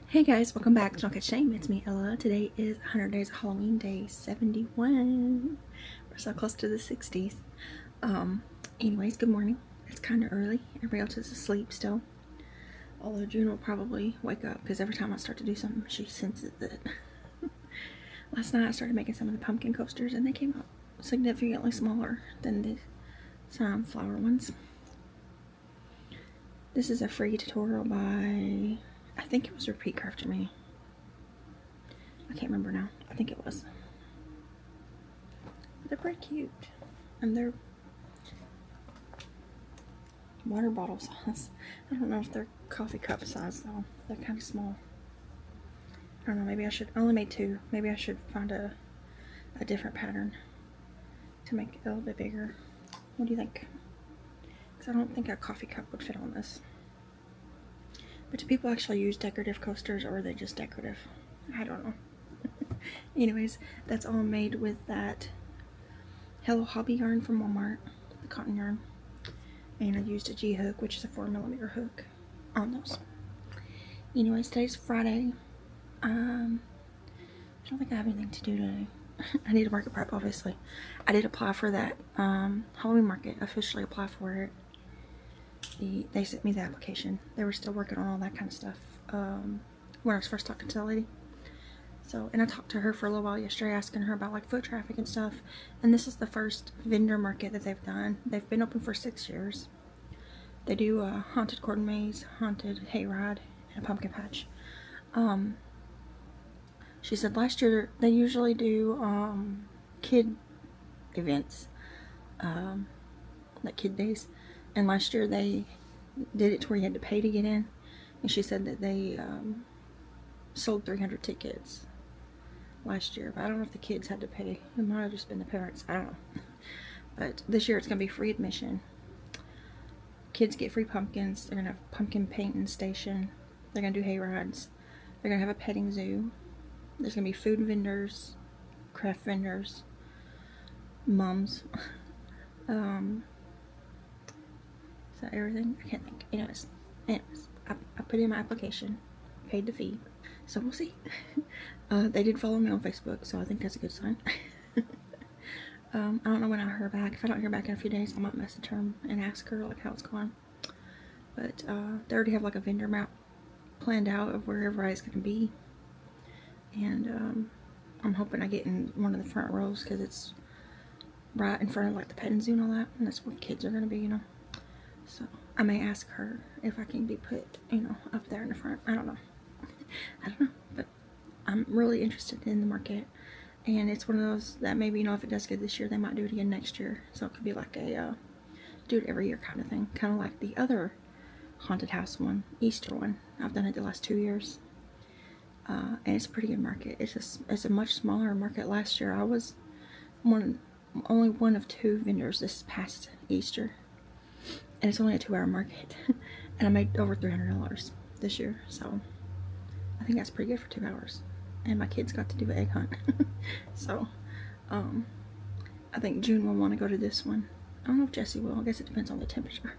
Hey guys, welcome back to Don't Catch Shame. It's me, Ella. Today is 100 Days of Halloween, day 71. We're so close to the 60s. Anyways, good morning. It's kind of early. Everybody else is asleep still. Although June will probably wake up because every time I start to do something, she senses it. Last night I started making some of the pumpkin coasters and they came out significantly smaller than the sunflower ones. This is a free tutorial by, I think it was Repeat Crafter Me. I can't remember now. I think it was. They're pretty cute. And they're water bottle size. I don't know if they're coffee cup size though. They're kind of small. I don't know, maybe I should, I only made two. Maybe I should find a different pattern to make it a little bit bigger. What do you think? Because I don't think a coffee cup would fit on this. But do people actually use decorative coasters or are they just decorative? I don't know. Anyways, that's all made with that Hello Hobby yarn from Walmart, the cotton yarn. And I used a G hook, which is a 4mm hook on those. Anyways, today's Friday. I don't think I have anything to do today. I need to market prep, obviously. I did apply for that Halloween market, officially apply for it. They sent me the application. They were still working on all that kind of stuff when I was first talking to the lady. So, and I talked to her for a little while yesterday, asking her about like foot traffic and stuff. And this is the first vendor market that they've done. They've been open for 6 years. They do a haunted corn maze, haunted hayride, and a pumpkin patch. She said last year they usually do kid events, like kid days. And last year they did it to where you had to pay to get in. And she said that they sold 300 tickets last year. But I don't know if the kids had to pay. It might have just been the parents. I don't know. But this year it's going to be free admission. Kids get free pumpkins. They're going to have a pumpkin painting station. They're going to do hay rides. They're going to have a petting zoo. There's going to be food vendors, craft vendors, mums. Is that everything? I can't think. Anyways, I put in my application, paid the fee, so we'll see. They did follow me on Facebook, so I think that's a good sign. I don't know when I'll hear back. If I don't hear back in a few days, I might message her and ask her like how it's going. But they already have like a vendor map planned out of where everybody's going to be. And I'm hoping I get in one of the front rows because it's right in front of like the petting zoo and all that. And that's where kids are going to be, you know. So I may ask her if I can be put, you know, up there in the front. I don't know. I don't know. But I'm really interested in the market. And it's one of those that maybe, you know, if it does good this year, they might do it again next year. So it could be like a do it every year kind of thing. Kind of like the other haunted house one, Easter one. I've done it the last 2 years. And it's a pretty good market. It's a much smaller market. Last year I was only one of 2 vendors this past Easter. And it's only a 2-hour market. And I made over $300 this year. So I think that's pretty good for 2 hours. And my kids got to do an egg hunt. So I think June will want to go to this one. I don't know if Jesse will. I guess it depends on the temperature.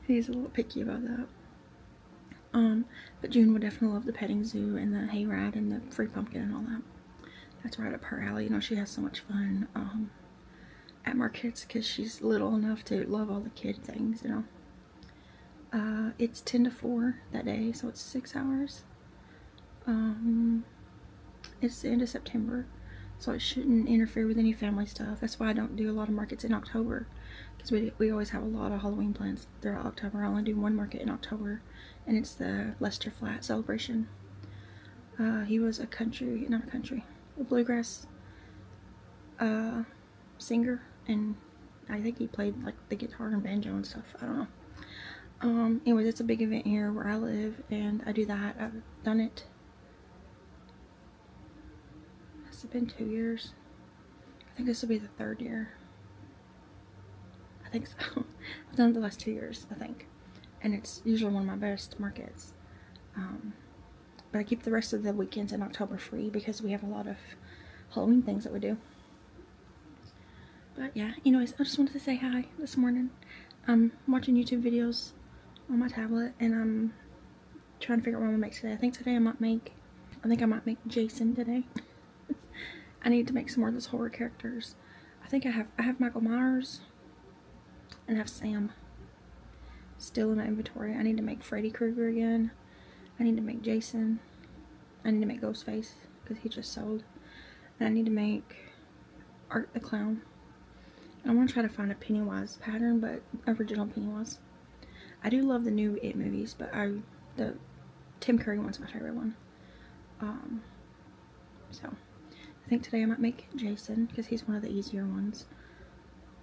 He's a little picky about that. But June would definitely love the petting zoo and the hayride and the free pumpkin and all that. That's right up her alley. You know, she has so much fun at markets because she's little enough to love all the kid things, you know. It's 10 to 4 that day, so it's 6 hours. It's the end of September, so it shouldn't interfere with any family stuff. That's why I don't do a lot of markets in October, because we always have a lot of Halloween plans throughout October. I only do one market in October, and it's the Lester Flat celebration. He was a bluegrass singer, and I think he played like the guitar and banjo and stuff. I don't know. Anyways, it's a big event here where I live, and I do that. I've done it. Has it been 2 years? I think this will be the 3rd year. I think so. I've done it the last 2 years, I think. And it's usually one of my best markets. But I keep the rest of the weekends in October free because we have a lot of Halloween things that we do. But yeah, anyways, I just wanted to say hi this morning. I'm watching YouTube videos on my tablet, and I'm trying to figure out what I'm gonna make today. I think I might make Jason today. I need to make some more of those horror characters. I think I have Michael Myers and I have Sam still in my inventory. I need to make Freddy Krueger again. I need to make Jason. I need to make Ghostface because he just sold. And I need to make Art the Clown. And I want to try to find a Pennywise pattern, but original Pennywise. I do love the new It movies, but the Tim Curry one's my favorite one. So I think today I might make Jason because he's one of the easier ones.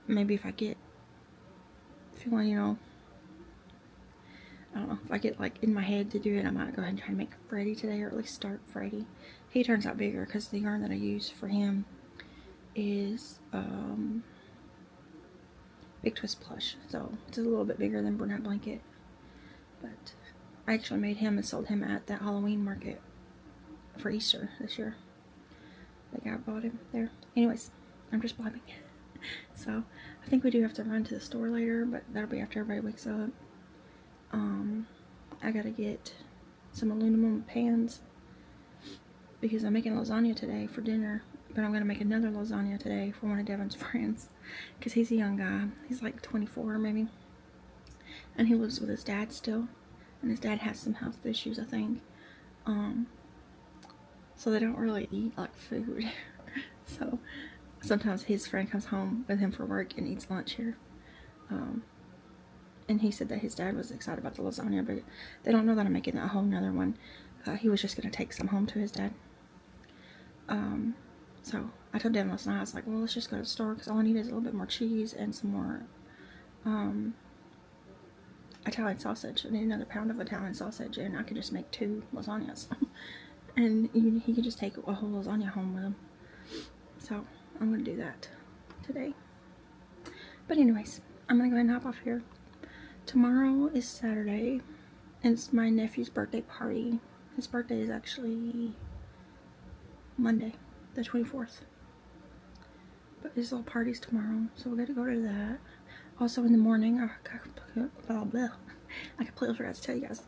Maybe if I get feeling, you know, I don't know, if I get like in my head to do it, I might go ahead and try and make Freddy today, or at least start Freddy. He turns out bigger because the yarn that I use for him is Big Twist Plush, so it's a little bit bigger than Brunette Blanket. But I actually made him and sold him at that Halloween market for Easter this year. The guy bought him there. Anyways, I'm just blabbing. So I think we do have to run to the store later, but that'll be after everybody wakes up. I gotta get some aluminum pans because I'm making lasagna today for dinner, but I'm gonna make another lasagna today for one of Devin's friends because he's a young guy. He's like 24 maybe, and he lives with his dad still, and his dad has some health issues, I think. So they don't really eat like food. So sometimes his friend comes home with him for work and eats lunch here. And he said that his dad was excited about the lasagna, but they don't know that I'm making a whole nother one. He was just going to take some home to his dad. So I told Devin last night, I was like, well, let's just go to the store because all I need is a little bit more cheese and some more Italian sausage. I need another pound of Italian sausage, and I could just make 2 lasagnas. And he could just take a whole lasagna home with him. So I'm going to do that today. But anyways, I'm going to go ahead and hop off here. Tomorrow is Saturday, and it's my nephew's birthday party. His birthday is actually Monday, the 24th. But his little party's tomorrow, so we're going to go to that. Also in the morning, I completely forgot to tell you guys.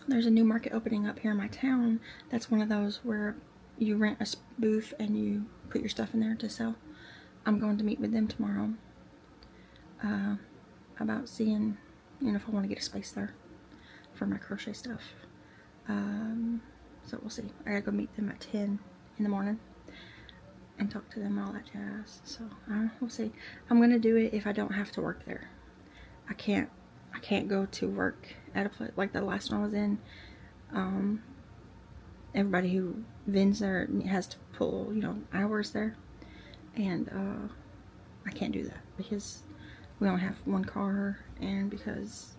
There's a new market opening up here in my town. That's one of those where you rent a booth and you put your stuff in there to sell. I'm going to meet with them tomorrow. About seeing, you know, if I want to get a space there for my crochet stuff. So we'll see. I gotta go meet them at 10 in the morning and talk to them and all that jazz. So we'll see. I'm gonna do it if I don't have to work there. I can't go to work at a place like the last one I was in. Everybody who vends there has to pull, you know, hours there, and I can't do that because we only have one car, and because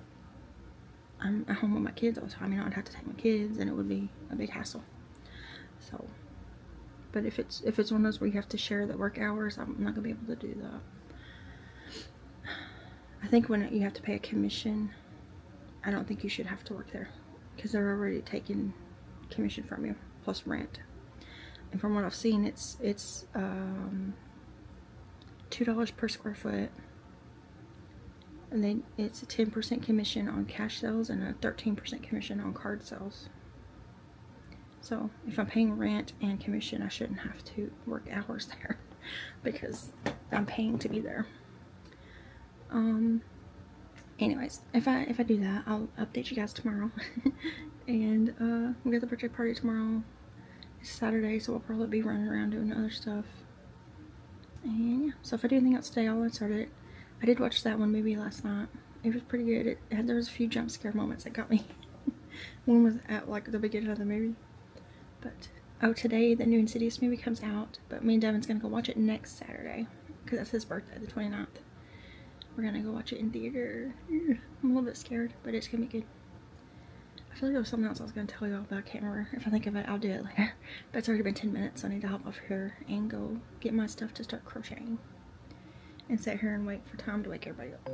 I'm at home with my kids all the time, you know, I'd have to take my kids, and it would be a big hassle. So, but if it's one of those where you have to share the work hours, I'm not gonna be able to do that. I think when you have to pay a commission, I don't think you should have to work there because they're already taking commission from you plus rent. And from what I've seen, it's $2 per square foot. And then it's a 10% commission on cash sales and a 13% commission on card sales. So if I'm paying rent and commission, I shouldn't have to work hours there because I'm paying to be there. Anyways, if I do that, I'll update you guys tomorrow. And we got the birthday party tomorrow. It's Saturday, so we'll probably be running around doing other stuff. And yeah, so if I do anything else today, I'll insert it. I did watch that one movie last night. It was pretty good. There was a few jump scare moments that got me. One was at like the beginning of the movie. But oh, today the new Insidious movie comes out, but me and Devin's gonna go watch it next Saturday because that's his birthday, the 29th. We're gonna go watch it in theater. I'm a little bit scared, but it's gonna be good. I feel like there was something else I was gonna tell y'all, but I can't remember. If I think of it, I'll do it later. But it's already been 10 minutes, so I need to hop off here and go get my stuff to start crocheting. And sit here and wait for time to wake everybody up.